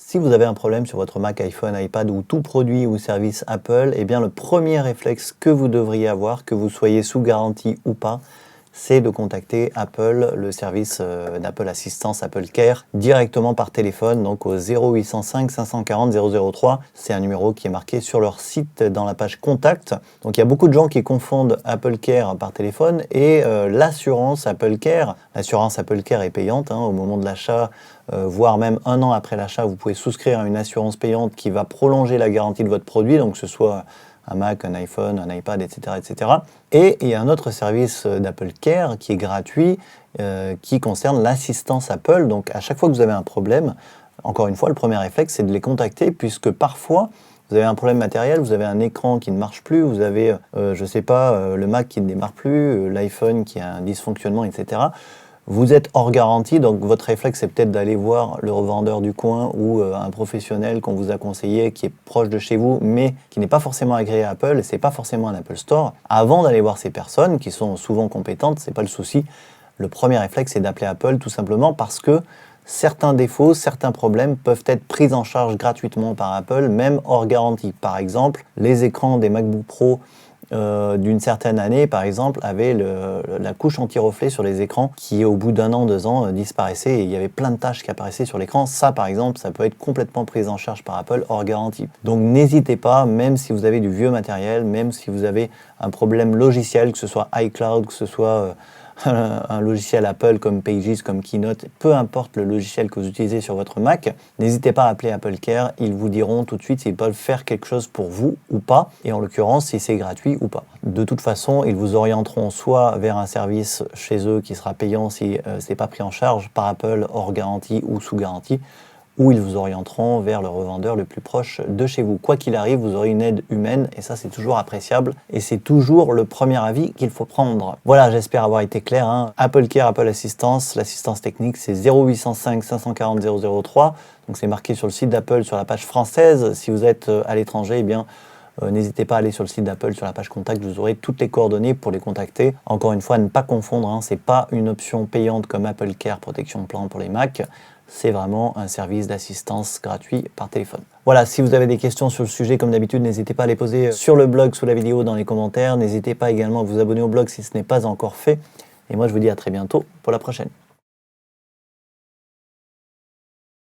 Si vous avez un problème sur votre Mac, iPhone, iPad ou tout produit ou service Apple, eh bien le premier réflexe que vous devriez avoir, que vous soyez sous garantie ou pas, c'est de contacter Apple, le service d'Apple Assistance, Apple Care, directement par téléphone, donc au 0805 540 003. C'est un numéro qui est marqué sur leur site dans la page Contact. Donc il y a beaucoup de gens qui confondent Apple Care par téléphone et l'assurance Apple Care. L'assurance Apple Care est payante au moment de l'achat, voire même un an après l'achat, vous pouvez souscrire à une assurance payante qui va prolonger la garantie de votre produit, donc que ce soit un Mac, un iPhone, un iPad, etc., etc. Et il y a un autre service d'Apple Care qui est gratuit, qui concerne l'assistance Apple. Donc à chaque fois que vous avez un problème, encore une fois, le premier réflexe, c'est de les contacter, puisque parfois, vous avez un problème matériel, vous avez un écran qui ne marche plus, vous avez, je ne sais pas, le Mac qui ne démarre plus, l'iPhone qui a un dysfonctionnement, etc. Vous êtes hors garantie, donc votre réflexe, c'est peut-être d'aller voir le revendeur du coin ou un professionnel qu'on vous a conseillé, qui est proche de chez vous, mais qui n'est pas forcément agréé à Apple, et c'est pas forcément un Apple Store. Avant d'aller voir ces personnes, qui sont souvent compétentes, c'est pas le souci. Le premier réflexe, c'est d'appeler Apple, tout simplement parce que certains défauts, certains problèmes peuvent être pris en charge gratuitement par Apple, même hors garantie. Par exemple, les écrans des MacBook Pro d'une certaine année, par exemple, avaient la couche anti-reflet sur les écrans qui, au bout d'un an, 2 ans, disparaissait et il y avait plein de taches qui apparaissaient sur l'écran. Ça, par exemple, ça peut être complètement pris en charge par Apple hors garantie. Donc n'hésitez pas, même si vous avez du vieux matériel, même si vous avez un problème logiciel, que ce soit iCloud, que ce soit un logiciel Apple comme Pages, comme Keynote, peu importe le logiciel que vous utilisez sur votre Mac, n'hésitez pas à appeler Apple Care, ils vous diront tout de suite s'ils peuvent faire quelque chose pour vous ou pas, et en l'occurrence si c'est gratuit ou pas. De toute façon, ils vous orienteront soit vers un service chez eux qui sera payant si c'est pas pris en charge par Apple hors garantie ou sous garantie, ou ils vous orienteront vers le revendeur le plus proche de chez vous. Quoi qu'il arrive, vous aurez une aide humaine et ça, c'est toujours appréciable et c'est toujours le premier avis qu'il faut prendre. Voilà, j'espère avoir été clair. Apple Care, Apple Assistance, l'assistance technique, c'est 0805 540 003. Donc c'est marqué sur le site d'Apple, sur la page française. Si vous êtes à l'étranger, eh bien, n'hésitez pas à aller sur le site d'Apple, sur la page contact, vous aurez toutes les coordonnées pour les contacter. Encore une fois, ne pas confondre, c'est pas une option payante comme Apple Care Protection Plan pour les Mac. C'est vraiment un service d'assistance gratuit par téléphone. Voilà, si vous avez des questions sur le sujet, comme d'habitude, n'hésitez pas à les poser sur le blog, sous la vidéo, dans les commentaires. N'hésitez pas également à vous abonner au blog si ce n'est pas encore fait. Et moi, je vous dis à très bientôt pour la prochaine.